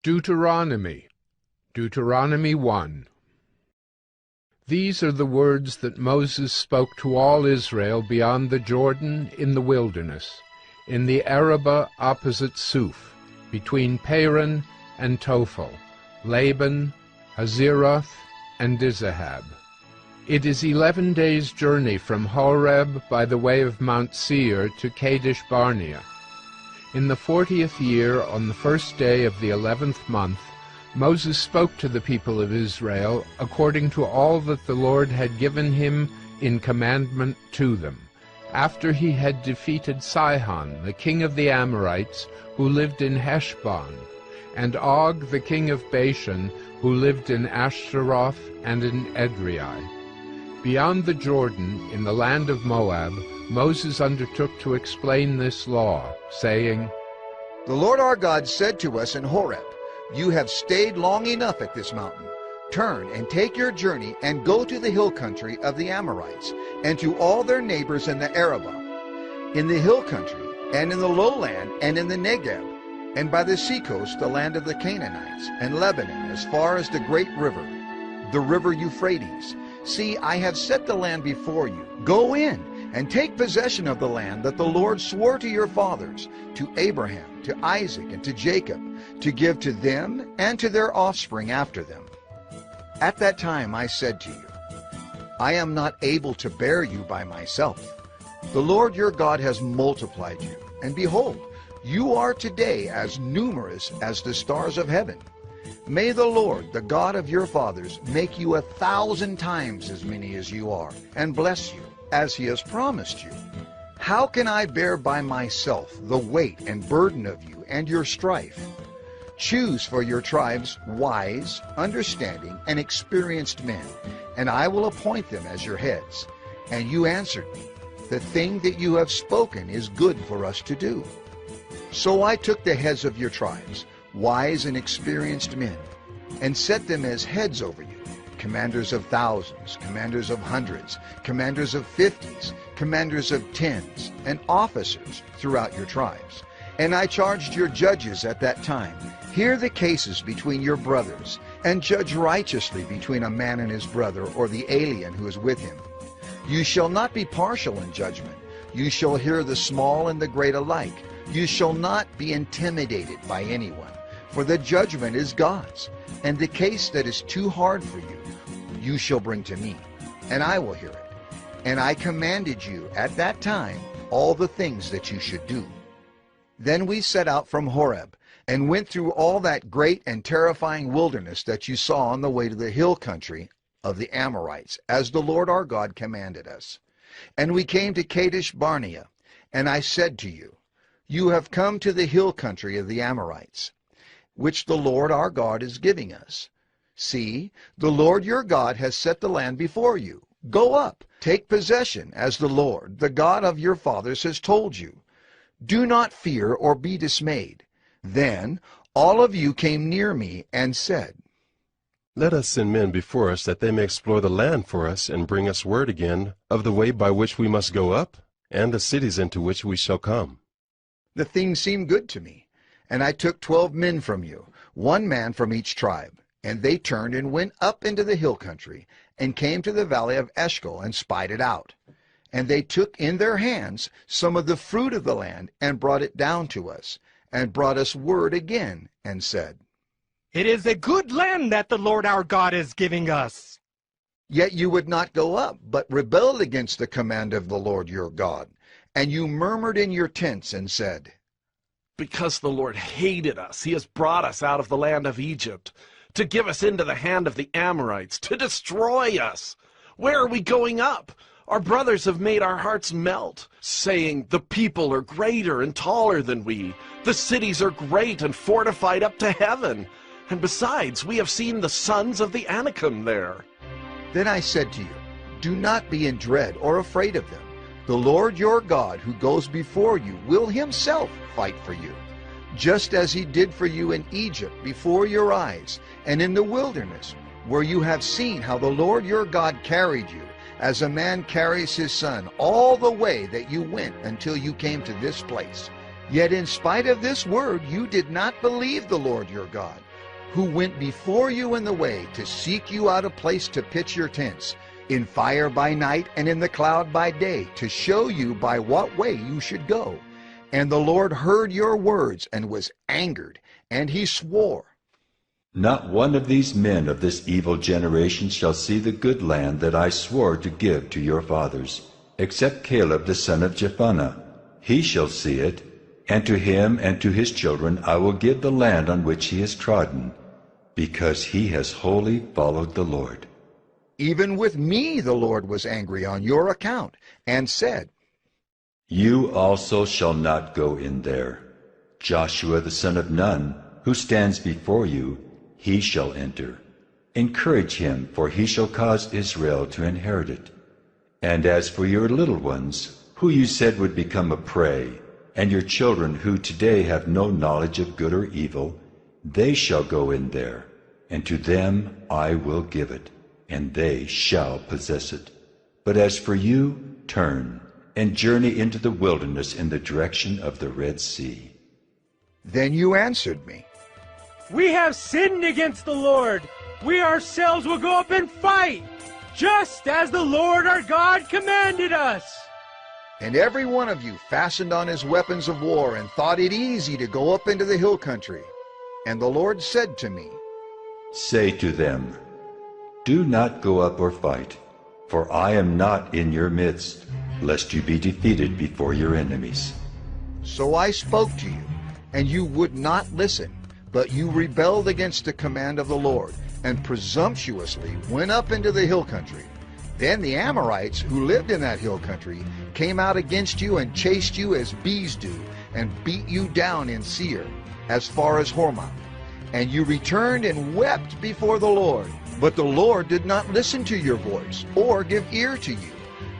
Deuteronomy, Deuteronomy 1. These are the words that Moses spoke to all Israel beyond the Jordan in the wilderness, in the Arabah opposite Suph, between Paran and Tophel, Laban, Hazeroth, and Dizahab. It is 11 days' journey from Horeb by the way of Mount Seir to Kadesh-barnea. In the 40th year, on the first day of the 11th month, Moses spoke to the people of Israel according to all that the Lord had given him in commandment to them, after he had defeated Sihon, the king of the Amorites, who lived in Heshbon, and Og, the king of Bashan, who lived in Ashtaroth and in Edrei. Beyond the Jordan, in the land of Moab, Moses undertook to explain this law, saying, The Lord our God said to us in Horeb, You have stayed long enough at this mountain. Turn and take your journey and go to the hill country of the Amorites, and to all their neighbors in the Arabah, in the hill country, and in the lowland, and in the Negeb, and by the seacoast, the land of the Canaanites, and Lebanon, as far as the great river, the river Euphrates. See, I have set the land before you. Go in and take possession of the land that the Lord swore to your fathers, to Abraham, to Isaac, and to Jacob, to give to them and to their offspring after them. At that time I said to you, I am not able to bear you by myself. The Lord your God has multiplied you, and behold, you are today as numerous as the stars of heaven. May the Lord, the God of your fathers, make you 1,000 times as many as you are, and bless you, as he has promised you. How can I bear by myself the weight and burden of you and your strife? Choose for your tribes wise, understanding, and experienced men, and I will appoint them as your heads. And you answered me, The thing that you have spoken is good for us to do. So I took the heads of your tribes, wise and experienced men, and set them as heads over you, commanders of thousands, commanders of hundreds, commanders of 50s, commanders of 10s, and officers throughout your tribes. And I charged your judges at that time, Hear the cases between your brothers, and judge righteously between a man and his brother, or the alien who is with him. You shall not be partial in judgment. You shall hear the small and the great alike. You shall not be intimidated by anyone, for the judgment is God's, and the case that is too hard for you, you shall bring to me, and I will hear it. And I commanded you at that time all the things that you should do. Then we set out from Horeb, and went through all that great and terrifying wilderness that you saw on the way to the hill country of the Amorites, as the Lord our God commanded us. And we came to Kadesh-barnea, and I said to you, You have come to the hill country of the Amorites, which the Lord our God is giving us. See, the Lord your God has set the land before you. Go up, take possession, as the Lord, the God of your fathers, has told you. Do not fear or be dismayed. Then all of you came near me and said, Let us send men before us, that they may explore the land for us, and bring us word again of the way by which we must go up, and the cities into which we shall come. The thing seemed good to me, and I took 12 men from you, 1 man from each tribe. And they turned and went up into the hill country, and came to the valley of Eshcol, and spied it out. And they took in their hands some of the fruit of the land, and brought it down to us, and brought us word again, and said, It is a good land that the Lord our God is giving us. Yet you would not go up, but rebelled against the command of the Lord your God. And you murmured in your tents, and said, Because the Lord hated us, he has brought us out of the land of Egypt, to give us into the hand of the Amorites, to destroy us. Where are we going up? Our brothers have made our hearts melt, saying, The people are greater and taller than we. The cities are great and fortified up to heaven. And besides, we have seen the sons of the Anakim there. Then I said to you, Do not be in dread or afraid of them. The Lord your God, who goes before you, will himself fight for you, just as he did for you in Egypt before your eyes, and in the wilderness, where you have seen how the Lord your God carried you, as a man carries his son, all the way that you went until you came to this place. Yet in spite of this word, you did not believe the Lord your God, who went before you in the way to seek you out a place to pitch your tents, in fire by night and in the cloud by day, to show you by what way you should go. And the Lord heard your words and was angered, and he swore, Not one of these men of this evil generation shall see the good land that I swore to give to your fathers, except Caleb the son of Jephunneh. He shall see it, and to him and to his children I will give the land on which he has trodden, because he has wholly followed the Lord. Even with me the Lord was angry on your account, and said, You also shall not go in there. Joshua the son of Nun, who stands before you, he shall enter. Encourage him, for he shall cause Israel to inherit it. And as for your little ones, who you said would become a prey, and your children who today have no knowledge of good or evil, they shall go in there, and to them I will give it, and they shall possess it. But as for you, turn, and journey into the wilderness in the direction of the Red Sea. Then you answered me, We have sinned against the Lord. We ourselves will go up and fight, just as the Lord our God commanded us. And every one of you fastened on his weapons of war and thought it easy to go up into the hill country. And the Lord said to me, Say to them, Do not go up or fight, for I am not in your midst, lest you be defeated before your enemies. So I spoke to you, and you would not listen, but you rebelled against the command of the Lord, and presumptuously went up into the hill country. Then the Amorites, who lived in that hill country, came out against you and chased you as bees do, and beat you down in Seir, as far as Hormah. And you returned and wept before the Lord. But the Lord did not listen to your voice, or give ear to you.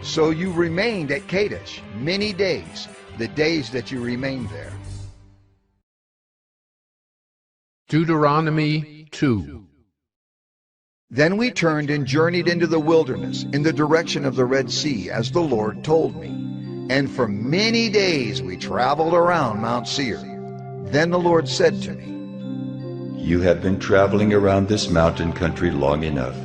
So you remained at Kadesh many days, the days that you remained there. Deuteronomy 2. Then we turned and journeyed into the wilderness, in the direction of the Red Sea, as the Lord told me. And for many days we traveled around Mount Seir. Then the Lord said to me, You have been traveling around this mountain country long enough.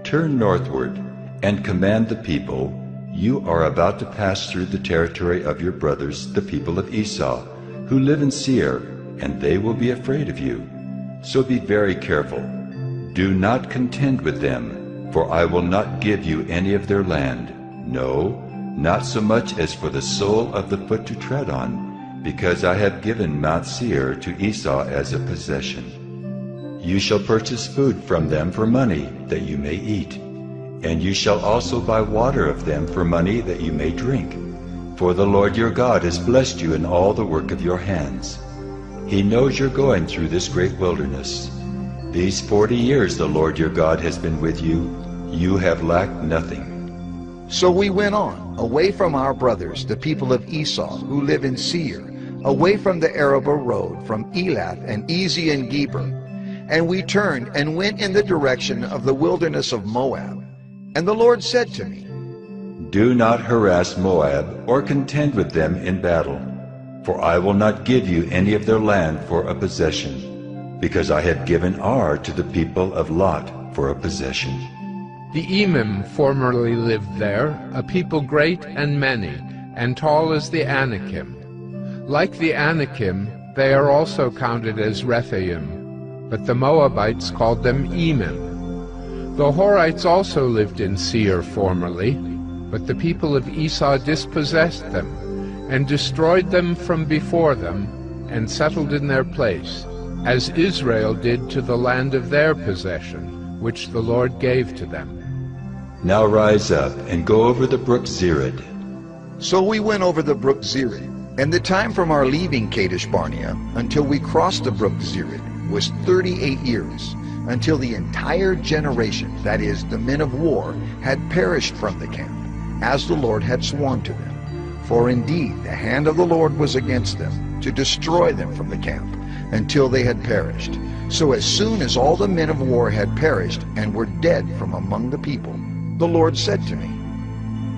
Turn northward and command the people. You are about to pass through the territory of your brothers, the people of Esau, who live in Seir, and they will be afraid of you. So be very careful. Do not contend with them, for I will not give you any of their land, no, not so much as for the sole of the foot to tread on, because I have given Mount Seir to Esau as a possession. You shall purchase food from them for money, that you may eat, and you shall also buy water of them for money, that you may drink. For the Lord your God has blessed you in all the work of your hands. He knows you're going through this great wilderness. These 40 years the Lord your God has been with you. You have lacked nothing. So we went on, away from our brothers, the people of Esau, who live in Seir, away from the Arabah road, from Elath and Ezion-Geber. And we turned and went in the direction of the wilderness of Moab. And the Lord said to me, Do not harass Moab or contend with them in battle, for I will not give you any of their land for a possession, because I have given Ar to the people of Lot for a possession. The Emim formerly lived there, a people great and many, and tall as the Anakim. Like the Anakim, they are also counted as Rephaim, but the Moabites called them Emim. The Horites also lived in Seir formerly, but the people of Esau dispossessed them, and destroyed them from before them, and settled in their place, as Israel did to the land of their possession, which the Lord gave to them. Now rise up and go over the brook Zered. So we went over the brook Zered, and the time from our leaving Kadesh Barnea until we crossed the brook Zered was 38 years, until the entire generation, that is, the men of war, had perished from the camp, as the Lord had sworn to them. For indeed the hand of the Lord was against them, to destroy them from the camp, until they had perished. So as soon as all the men of war had perished and were dead from among the people, the Lord said to me,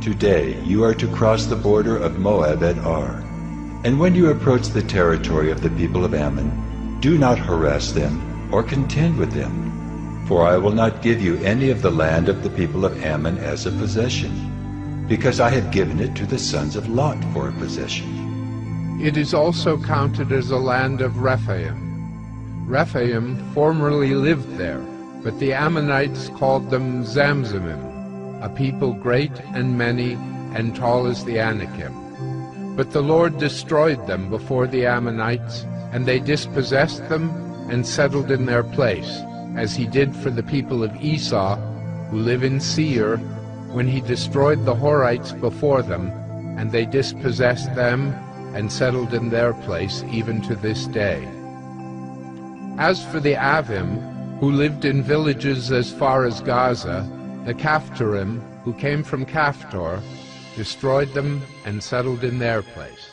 Today you are to cross the border of Moab at Ar. And when you approach the territory of the people of Ammon, do not harass them or contend with them. For I will not give you any of the land of the people of Ammon as a possession, because I have given it to the sons of Lot for a possession. It is also counted as a land of Rephaim. Rephaim formerly lived there, but the Ammonites called them Zamzummim, a people great and many and tall as the Anakim. But the Lord destroyed them before the Ammonites, and they dispossessed them and settled in their place, as he did for the people of Esau, who live in Seir, when he destroyed the Horites before them, and they dispossessed them and settled in their place even to this day. As for the Avim, who lived in villages as far as Gaza, the Caphtorim, who came from Caphtor, destroyed them and settled in their place.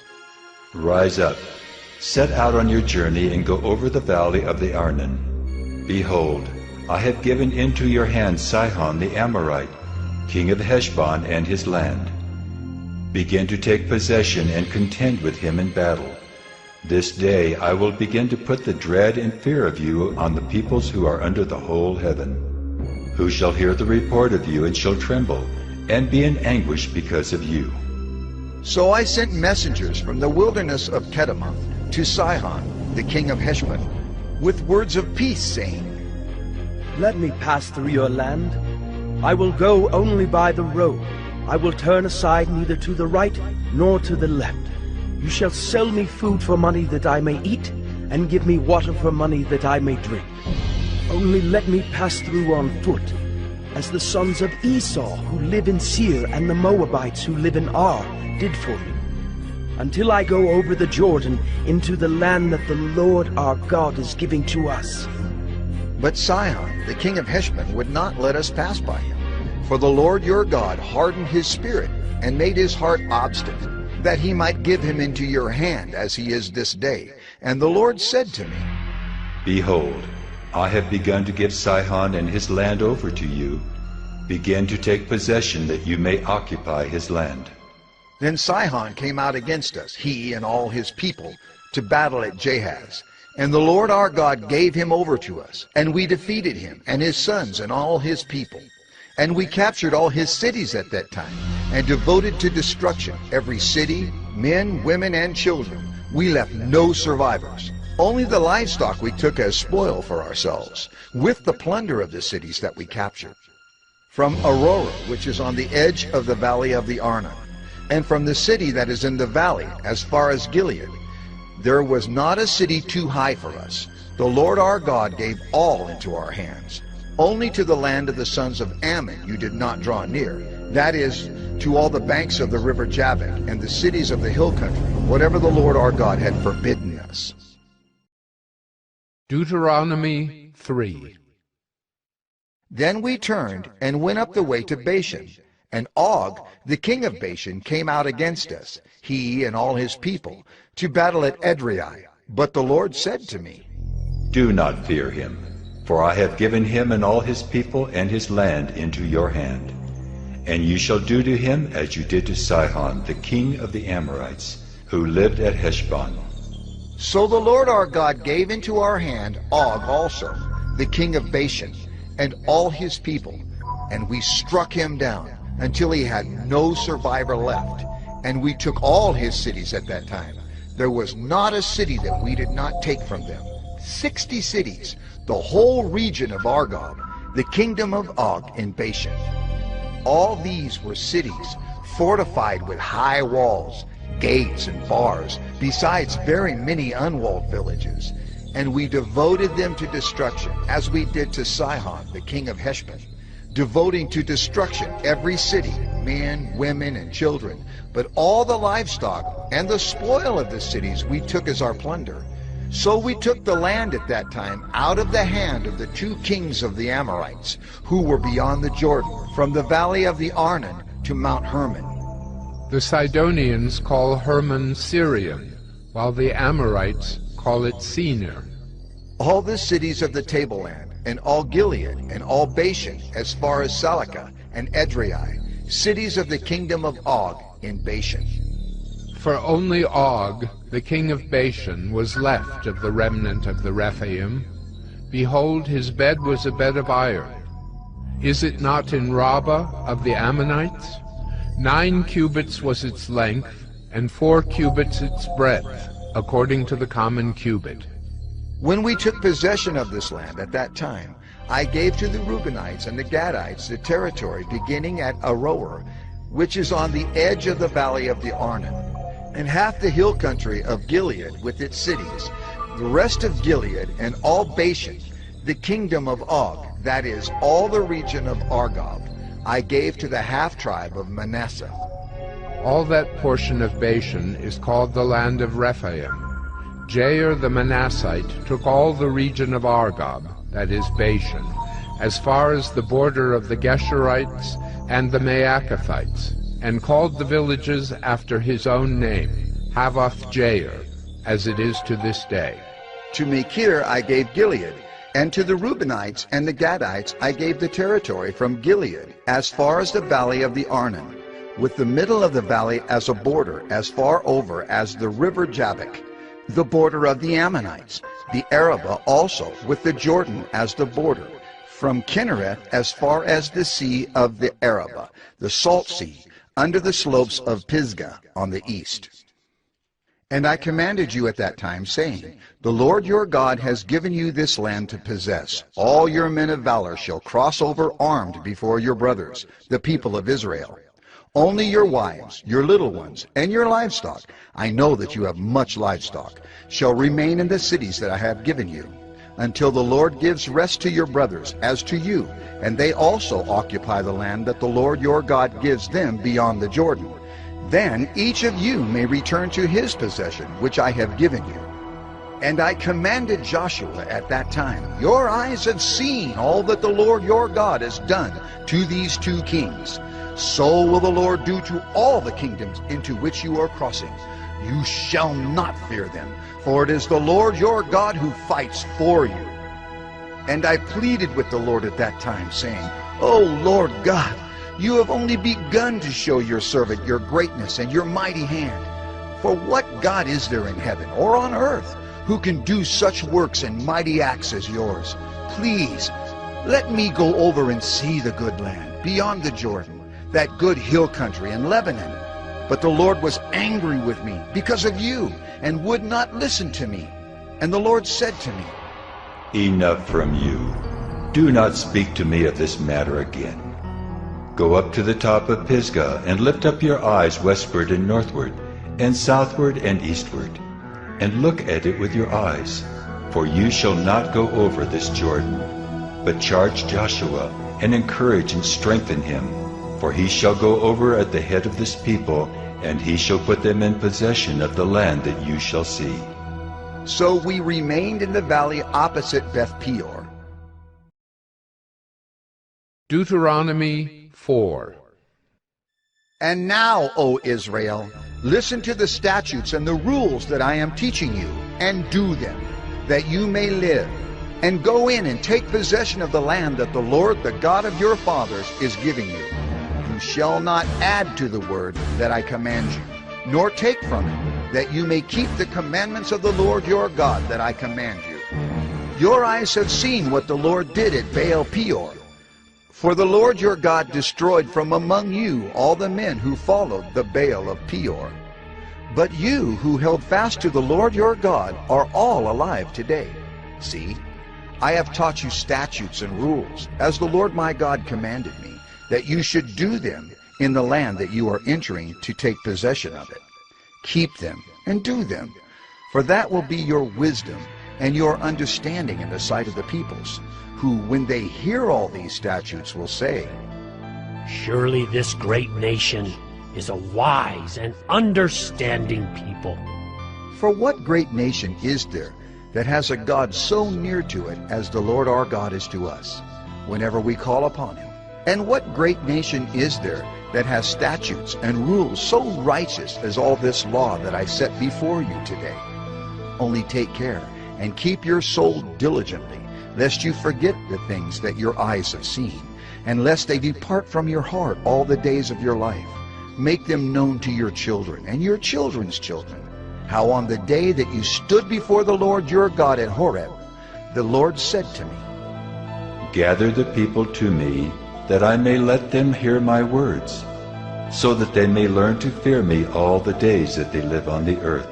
Rise up, set out on your journey, and go over the valley of the Arnon. Behold, I have given into your hand Sihon the Amorite, king of Heshbon and his land. Begin to take possession and contend with him in battle. This day I will begin to put the dread and fear of you on the peoples who are under the whole heaven, who shall hear the report of you and shall tremble, and be in anguish because of you. So I sent messengers from the wilderness of Kedemoth to Sihon, the king of Heshbon, with words of peace, saying, Let me pass through your land. I will go only by the road. I will turn aside neither to the right nor to the left. You shall sell me food for money that I may eat, and give me water for money that I may drink. Only let me pass through on foot, as the sons of Esau who live in Seir and the Moabites who live in Ar did for me, until I go over the Jordan into the land that the Lord our God is giving to us. But Sihon, the king of Heshbon, would not let us pass by him. For the Lord your God hardened his spirit, and made his heart obstinate, that he might give him into your hand, as he is this day. And the Lord said to me, Behold, I have begun to give Sihon and his land over to you. Begin to take possession, that you may occupy his land. Then Sihon came out against us, he and all his people, to battle at Jahaz. And the Lord our God gave him over to us, and we defeated him, and his sons, and all his people. And we captured all his cities at that time, and devoted to destruction every city, men, women, and children. We left no survivors. Only the livestock we took as spoil for ourselves, with the plunder of the cities that we captured. From Aurora, which is on the edge of the valley of the Arnon, and from the city that is in the valley, as far as Gilead, there was not a city too high for us. The Lord our God gave all into our hands. Only to the land of the sons of Ammon you did not draw near, that is, to all the banks of the river Jabbok, and the cities of the hill country, whatever the Lord our God had forbidden us. Deuteronomy 3. Then we turned and went up the way to Bashan, and Og, the king of Bashan, came out against us, he and all his people, to battle at Edrei. But the Lord said to me, Do not fear him, for I have given him and all his people and his land into your hand. And you shall do to him as you did to Sihon, the king of the Amorites, who lived at Heshbon. So the Lord our God gave into our hand Og also, the king of Bashan, and all his people, and we struck him down until he had no survivor left. And we took all his cities at that time. There was not a city that we did not take from them. 60 cities, the whole region of Argob, the kingdom of Og in Bashan. All these were cities fortified with high walls, gates, and bars, besides very many unwalled villages. And we devoted them to destruction, as we did to Sihon, the king of Heshbon, devoting to destruction every city, men, women, and children. But all the livestock and the spoil of the cities we took as our plunder. So we took the land at that time out of the hand of the 2 kings of the Amorites, who were beyond the Jordan, from the valley of the Arnon to Mount Hermon. The Sidonians call Hermon Syrian, while the Amorites call it Senir. All the cities of the tableland, and all Gilead, and all Bashan, as far as Salakah and Edrei, cities of the kingdom of Og in Bashan. For only Og, the king of Bashan, was left of the remnant of the Rephaim. behold, his bed was a bed of iron. Is it not in Rabbah of the Ammonites? 9 cubits was its length, and 4 cubits its breadth, according to the common cubit. When we took possession of this land at that time, I gave to the Reubenites and the Gadites the territory beginning at Aroer, which is on the edge of the valley of the Arnon, and half the hill country of Gilead with its cities, the rest of Gilead and all Bashan, the kingdom of Og, that is, all the region of Argob, I gave to the half-tribe of Manasseh. All that portion of Bashan is called the land of Rephaim. Jair the Manassite took all the region of Argob, that is Bashan, as far as the border of the Geshurites and the Maacathites, and called the villages after his own name, Havoth Jair, as it is to this day. To Machir I gave Gilead, and to the Reubenites and the Gadites I gave the territory from Gilead as far as the valley of the Arnon, with the middle of the valley as a border, as far over as the river Jabbok, the border of the Ammonites, the Arabah also, with the Jordan as the border, from Kinnereth as far as the sea of the Arabah, the salt sea, under the slopes of Pisgah on the east. And I commanded you at that time, saying, The Lord your God has given you this land to possess. All your men of valor shall cross over armed before your brothers, the people of Israel. Only your wives, your little ones, and your livestock, I know that you have much livestock, shall remain in the cities that I have given you, until the Lord gives rest to your brothers as to you, and they also occupy the land that the Lord your God gives them beyond the Jordan. Then each of you may return to his possession, which I have given you. And I commanded Joshua at that time, Your eyes have seen all that the Lord your God has done to these 2 kings. So will the Lord do to all the kingdoms into which you are crossing. You shall not fear them, for it is the Lord your God who fights for you. And I pleaded with the Lord at that time, saying, O Lord God, you have only begun to show your servant your greatness and your mighty hand. For what God is there in heaven or on earth who can do such works and mighty acts as yours? Please, let me go over and see the good land beyond the Jordan, that good hill country in Lebanon. But the Lord was angry with me because of you, and would not listen to me. And the Lord said to me, Enough from you. Do not speak to me of this matter again. Go up to the top of Pisgah, and lift up your eyes westward and northward, and southward and eastward, and look at it with your eyes. For you shall not go over this Jordan, but charge Joshua, and encourage and strengthen him. For he shall go over at the head of this people, and he shall put them in possession of the land that you shall see. So we remained in the valley opposite Beth Peor. Deuteronomy 4. And now, O Israel, listen to the statutes and the rules that I am teaching you, and do them, that you may live, and go in and take possession of the land that the Lord, the God of your fathers, is giving you. You shall not add to the word that I command you, nor take from it, that you may keep the commandments of the Lord your God that I command you. Your eyes have seen what the Lord did at Baal Peor. For the Lord your God destroyed from among you all the men who followed the Baal of Peor. But you who held fast to the Lord your God are all alive today. See, I have taught you statutes and rules, as the Lord my God commanded me, that you should do them in the land that you are entering to take possession of it. Keep them and do them, for that will be your wisdom and your understanding in the sight of the peoples, who, when they hear all these statutes, will say, Surely this great nation is a wise and understanding people. For what great nation is there that has a God so near to it as the Lord our God is to us, whenever we call upon him? And what great nation is there that has statutes and rules so righteous as all this law that I set before you today? Only take care and keep your soul diligently, lest you forget the things that your eyes have seen, and lest they depart from your heart all the days of your life. Make them known to your children and your children's children, how on the day that you stood before the Lord your God at Horeb, the Lord said to me, Gather the people to me, that I may let them hear my words, so that they may learn to fear me all the days that they live on the earth,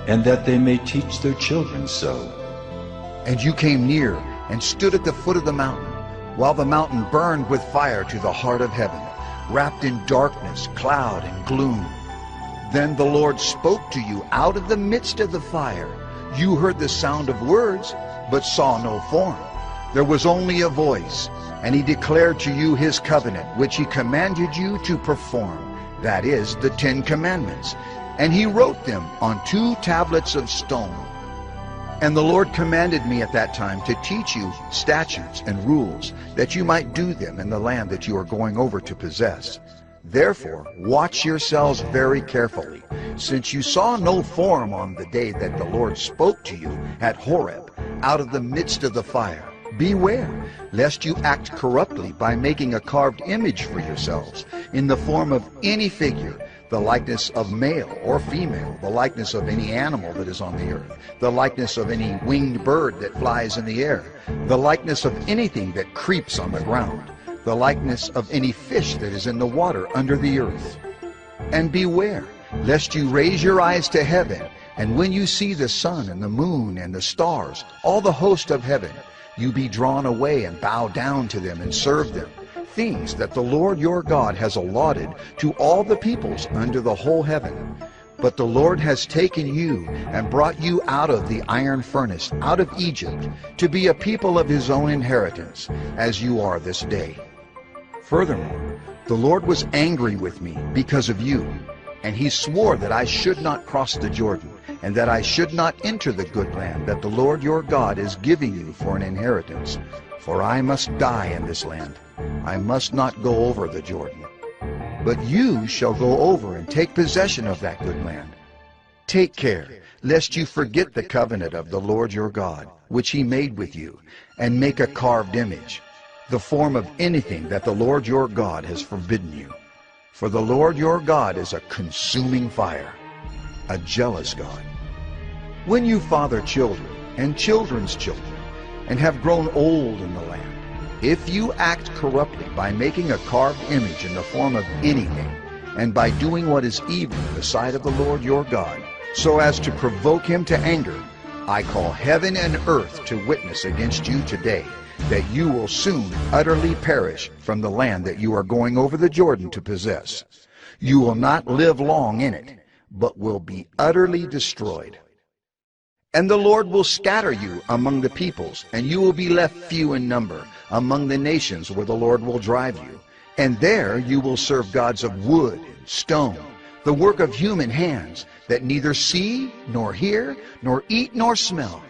and that they may teach their children so. And you came near and stood at the foot of the mountain, while the mountain burned with fire to the heart of heaven, wrapped in darkness, cloud, and gloom. Then the Lord spoke to you out of the midst of the fire. You heard the sound of words, but saw no form. There was only a voice, and he declared to you his covenant, which he commanded you to perform, that is, the 10 Commandments. And he wrote them on 2 tablets of stone. And the Lord commanded me at that time to teach you statutes and rules, that you might do them in the land that you are going over to possess. Therefore, watch yourselves very carefully, since you saw no form on the day that the Lord spoke to you at Horeb, out of the midst of the fire. Beware, lest you act corruptly by making a carved image for yourselves, in the form of any figure, the likeness of male or female, the likeness of any animal that is on the earth, the likeness of any winged bird that flies in the air, the likeness of anything that creeps on the ground, the likeness of any fish that is in the water under the earth. And beware, lest you raise your eyes to heaven, and when you see the sun and the moon and the stars, all the host of heaven, you be drawn away and bow down to them and serve them, things that the Lord your God has allotted to all the peoples under the whole heaven. But the Lord has taken you and brought you out of the iron furnace, out of Egypt, to be a people of his own inheritance, as you are this day. Furthermore, the Lord was angry with me because of you, and he swore that I should not cross the Jordan, and that I should not enter the good land that the Lord your God is giving you for an inheritance. For I must die in this land. I must not go over the Jordan. But you shall go over and take possession of that good land. Take care, lest you forget the covenant of the Lord your God, which he made with you, and make a carved image, the form of anything that the Lord your God has forbidden you. For the Lord your God is a consuming fire, a jealous God. When you father children and children's children, and have grown old in the land, if you act corruptly by making a carved image in the form of anything, and by doing what is evil in the sight of the Lord your God, so as to provoke him to anger, I call heaven and earth to witness against you today, that you will soon utterly perish from the land that you are going over the Jordan to possess. You will not live long in it, but will be utterly destroyed. And the Lord will scatter you among the peoples, and you will be left few in number among the nations where the Lord will drive you. And there you will serve gods of wood and stone, the work of human hands, that neither see, nor hear, nor eat, nor smell.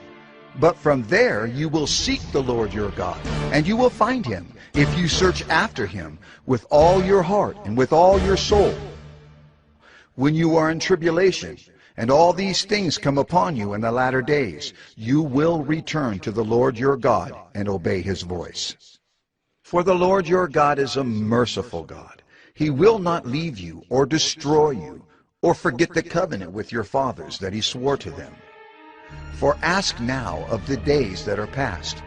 But from there you will seek the Lord your God, and you will find him, if you search after him with all your heart and with all your soul. When you are in tribulation, and all these things come upon you in the latter days, you will return to the Lord your God and obey his voice. For the Lord your God is a merciful God. He will not leave you or destroy you, or forget the covenant with your fathers that he swore to them. For ask now of the days that are past,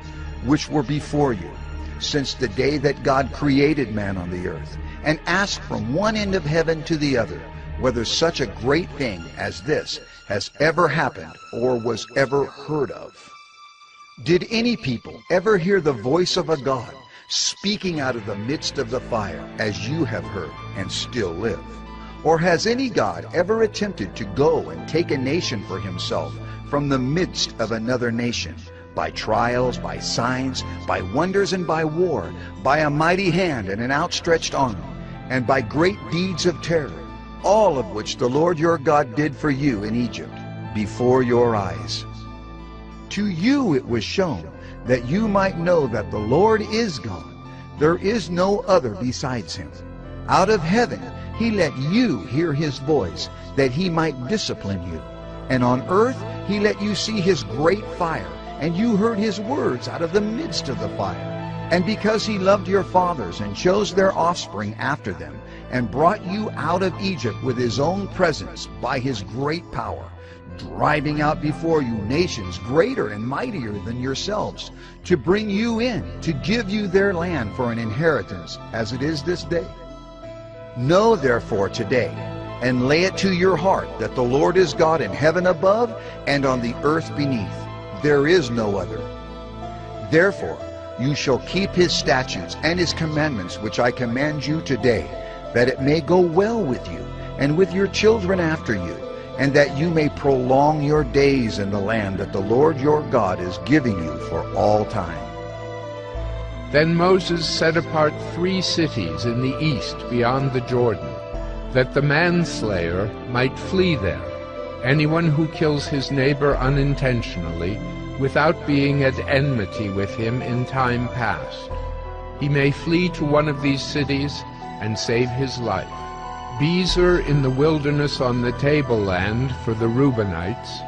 which were before you, since the day that God created man on the earth, and ask from one end of heaven to the other, whether such a great thing as this has ever happened or was ever heard of. Did any people ever hear the voice of a God speaking out of the midst of the fire, as you have heard and still live? Or has any God ever attempted to go and take a nation for himself from the midst of another nation, by trials, by signs, by wonders, and by war, by a mighty hand and an outstretched arm, and by great deeds of terror, all of which the Lord your God did for you in Egypt, before your eyes? To you it was shown, that you might know that the Lord is God. There is no other besides him. Out of heaven he let you hear his voice, that he might discipline you. And on earth he let you see his great fire, and you heard his words out of the midst of the fire. And because he loved your fathers and chose their offspring after them, and brought you out of Egypt with his own presence by his great power, driving out before you nations greater and mightier than yourselves, to bring you in, to give you their land for an inheritance, as it is this day. Know therefore today, and lay it to your heart, that the Lord is God in heaven above and on the earth beneath. There is no other. Therefore you shall keep his statutes and his commandments which I command you today, that it may go well with you and with your children after you, and that you may prolong your days in the land that the Lord your God is giving you for all time. Then Moses set apart 3 cities in the east beyond the Jordan, that the manslayer might flee there, anyone who kills his neighbor unintentionally, without being at enmity with him in time past. He may flee to one of these cities and save his life. Bezer in the wilderness on the tableland for the Reubenites,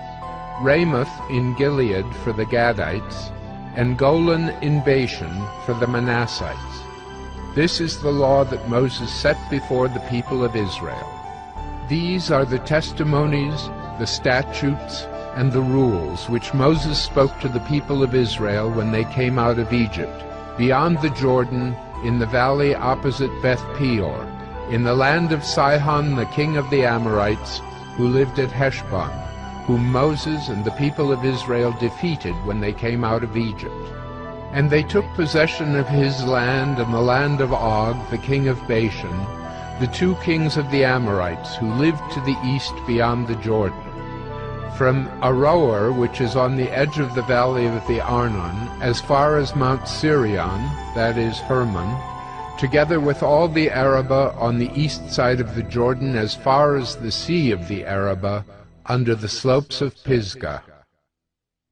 Ramoth in Gilead for the Gadites, and Golan in Bashan for the Manassites. This is the law that Moses set before the people of Israel. These are the testimonies, the statutes, and the rules which Moses spoke to the people of Israel when they came out of Egypt, beyond the Jordan, in the valley opposite Beth-peor, in the land of Sihon the king of the Amorites, who lived at Heshbon, whom Moses and the people of Israel defeated when they came out of Egypt. And they took possession of his land and the land of Og, the king of Bashan, the 2 kings of the Amorites, who lived to the east beyond the Jordan. From Aroer, which is on the edge of the valley of the Arnon, as far as Mount Sirion, that is Hermon, together with all the Arabah on the east side of the Jordan as far as the sea of the Arabah, under the slopes of Pisgah.